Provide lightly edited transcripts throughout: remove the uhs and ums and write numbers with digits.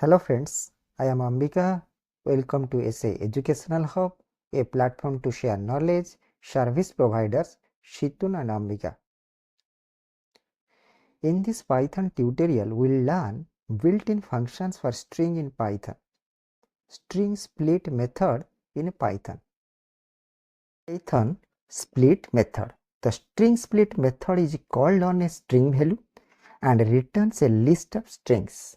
Hello friends, I am Ambika. Welcome to SA Educational Hub, a platform to share knowledge, service providers, Shitun and Ambika. In this Python tutorial, we'll learn built-in functions for string in Python, string split method in Python. Python split method. The string split method is called on a string value and returns a list of strings.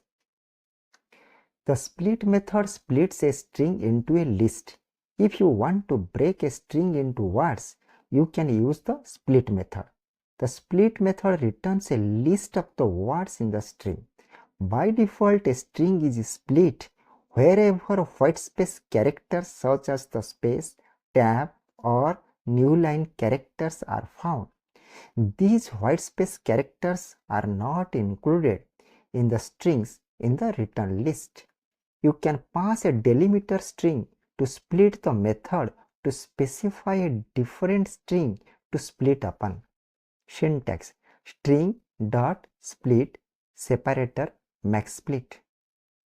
The split method splits a string into a list. If you want to break a string into words, you can use the split method. The split method returns a list of the words in the string. By default, a string is split wherever whitespace characters such as the space, tab, or new line characters are found. These whitespace characters are not included in the strings in the return list. You can pass a delimiter string to split the method to specify a different string to split upon. Syntax: string.split separator maxsplit.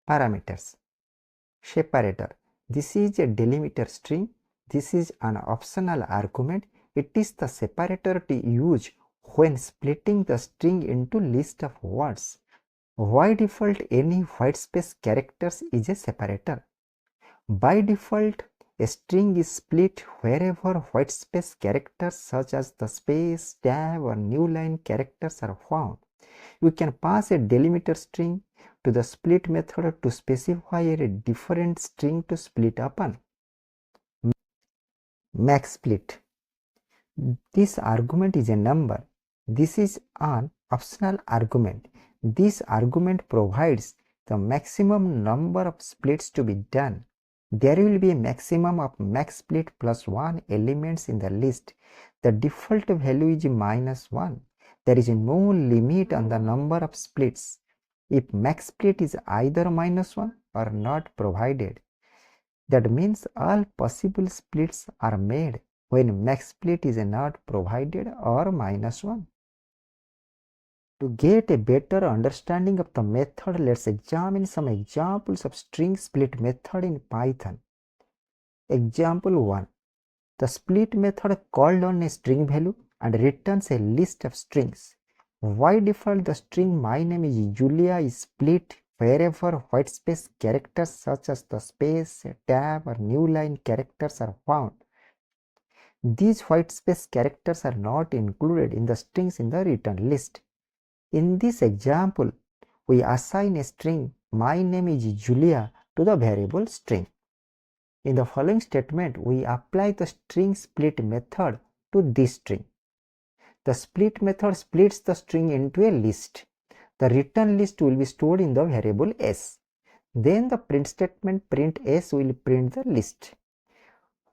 Parameters: separator. This is a delimiter string. This is an optional argument. It is the separator to use when splitting the string into list of words. By default, any whitespace characters is a separator. By default, a string is split wherever whitespace characters such as the space, tab, or new line characters are found. You can pass a delimiter string to the split method to specify a different string to split upon. Maxsplit. This argument is a number. This is an optional argument. This argument provides the maximum number of splits to be done. There will be a maximum of maxsplit plus 1 elements in the list. The default value is -1. There is no limit on the number of splits. If maxsplit is either -1 or not provided, that means all possible splits are made when maxsplit is not provided or -1. To get a better understanding of the method, let's examine some examples of string split method in Python. Example 1. The split method called on a string value and returns a list of strings. By default, the string "my name is Julia" is split wherever whitespace characters such as the space, tab, or new line characters are found. These whitespace characters are not included in the strings in the return list. In this example, we assign a string "my name is Julia" to the variable string. In the following statement, we apply the string split method to this string. The split method splits the string into a list. The return list will be stored in the variable s. Then the print statement print s will print the list,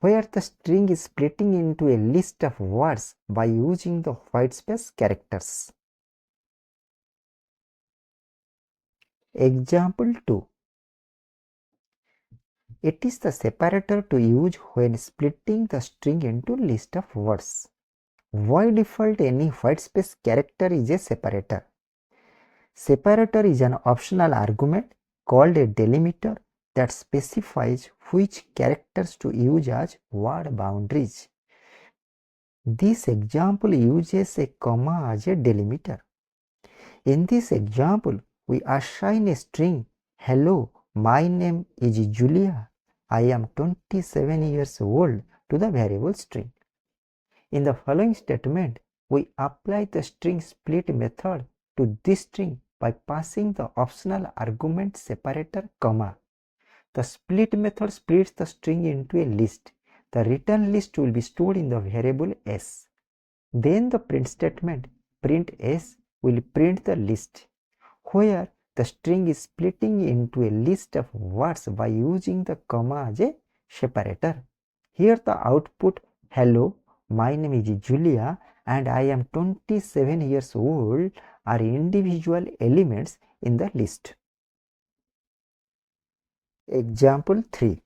where the string is splitting into a list of words by using the whitespace characters. Example 2. It is the separator to use when splitting the string into list of words. By default, any whitespace character is a separator. Separator is an optional argument called a delimiter that specifies which characters to use as word boundaries. This example uses a comma as a delimiter. In this example, we assign a string "Hello, my name is Julia. I am 27 years old" to the variable string. In the following statement, we apply the string split method to this string by passing the optional argument separator comma. The split method splits the string into a list. The return list will be stored in the variable s. Then the print statement print s will print the list, where the string is splitting into a list of words by using the comma as a separator. Here the output "Hello, my name is Julia and I am 27 years old" are individual elements in the list. Example 3.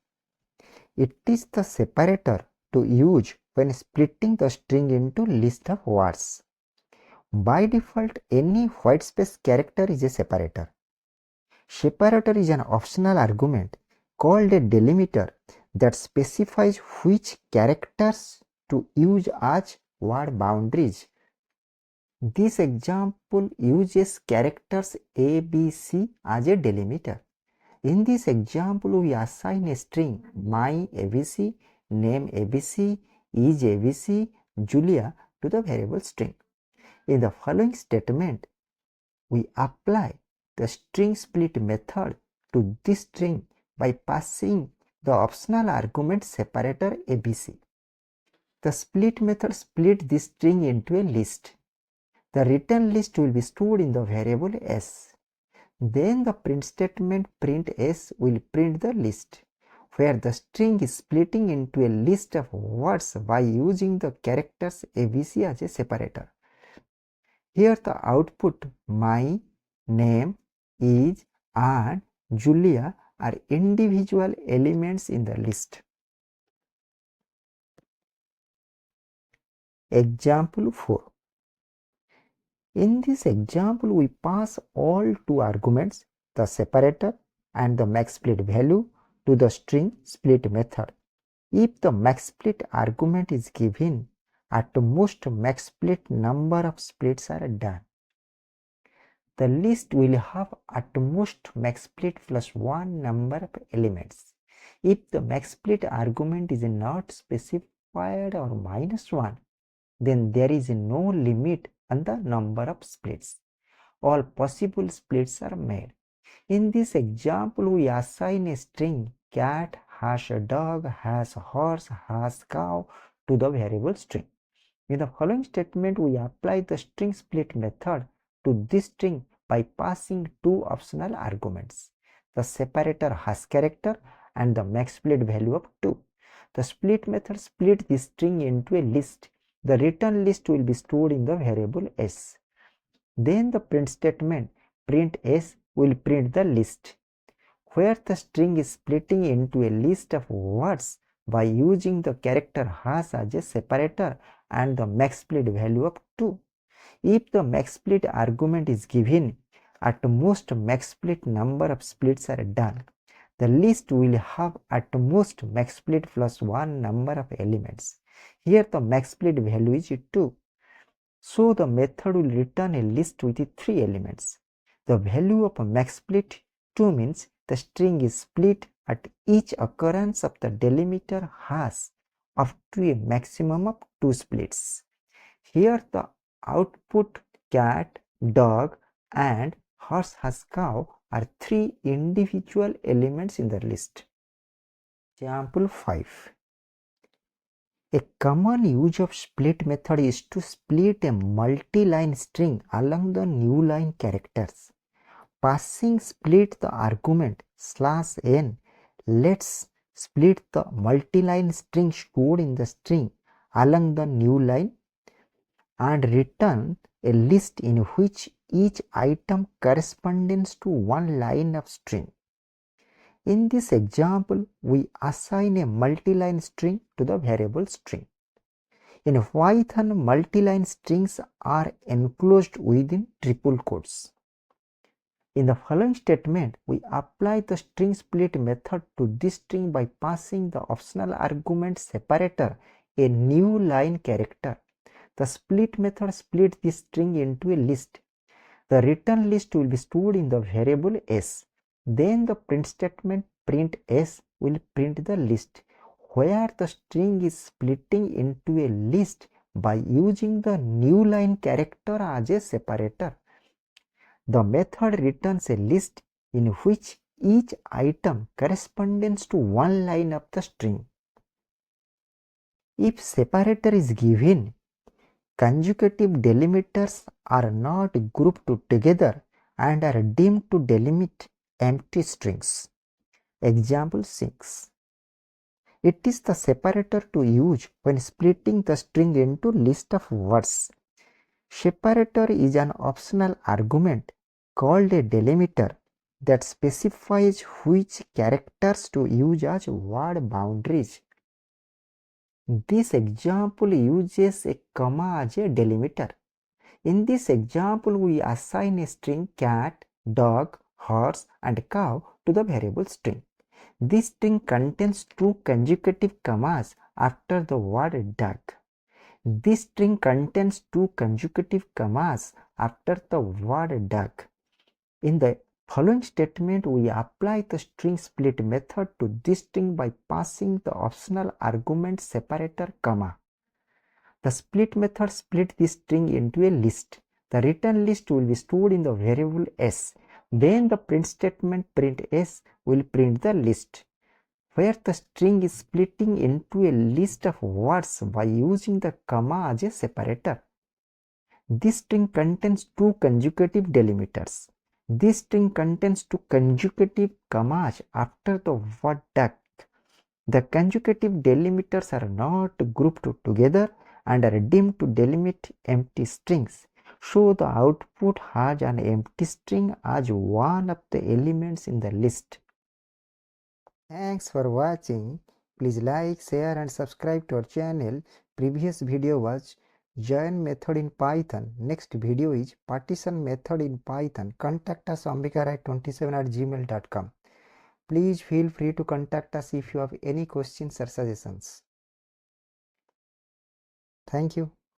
It is the separator to use when splitting the string into list of words. By default, any whitespace character is a separator. Separator is an optional argument called a delimiter that specifies which characters to use as word boundaries. This example uses characters A, B, C as a delimiter. In this example, we assign a string my ABC, name ABC, is ABC, Julia to the variable string. In the following statement, we apply the string split method to this string by passing the optional argument separator ABC. The split method split this string into a list. The return list will be stored in the variable s. Then the print statement print s will print the list, where the string is splitting into a list of words by using the characters ABC as a separator. Here the output my, name, is and Julia are individual elements in the list. Example 4. In this example, we pass all two arguments, the separator and the maxsplit value, to the string split method. If the maxsplit argument is given, at most maxsplit number of splits are done. The list will have at most maxsplit plus 1 number of elements. If the maxsplit argument is not specified or -1, then there is no limit on the number of splits. All possible splits are made. In this example, we assign a string cat #dog #horse #cow to the variable string. In the following statement, we apply the string split method to this string by passing two optional arguments, the separator character and the maxsplit value of 2. The split method split this string into a list. The return list will be stored in the variable s. Then the print statement print s will print the list, where the string is splitting into a list of words by using the character hash as a separator and the maxsplit value of 2. If the maxsplit argument is given, at most maxsplit number of splits are done. The list will have at most maxsplit plus 1 number of elements. Here the maxsplit value is 2. So the method will return a list with 3 elements. The value of a maxsplit 2 means the string is split at each occurrence of the delimiter hash up to a maximum of 2 splits. Here the output cat, dog and horse #cow are 3 individual elements in the list. Example 5. A common use of split method is to split a multi-line string along the new line characters. Passing split the argument /n lets split the multi-line string stored in the string along the new line and return a list in which each item corresponds to one line of string. In this example, we assign a multi-line string to the variable string. In Python, multi-line strings are enclosed within triple quotes. In the following statement, we apply the string split method to this string by passing the optional argument separator, a new line character. The split method splits this string into a list. The return list will be stored in the variable s. Then the print statement print s will print the list, where the string is splitting into a list by using the new line character as a separator. The method returns a list in which each item corresponds to one line of the string. If separator is given, consecutive delimiters are not grouped together and are deemed to delimit empty strings. Example 6. It is the separator to use when splitting the string into list of words. Separator is an optional argument called a delimiter that specifies which characters to use as word boundaries. This example uses a comma as a delimiter. In this example, we assign a string cat, dog, horse, and cow to the variable string. This string contains two consecutive commas after the word duck. This string contains two consecutive commas after the word duck. In the following statement, we apply the string split method to this string by passing the optional argument separator comma. The split method split this string into a list. The return list will be stored in the variable s. Then the print statement print s will print the list, where the string is splitting into a list of words by using the comma as a separator. This string contains two consecutive delimiters. This string contains two consecutive commas after the word duck. The consecutive delimiters are not grouped together and are deemed to delimit empty strings. So the output has an empty string as one of the elements in the list. Thanks for watching. Please like, share and subscribe to our channel. Previous video was join method in Python. Next video is partition method in Python. Contact us ambikarai27@gmail.com. Please feel free to contact us if you have any questions or suggestions. Thank you.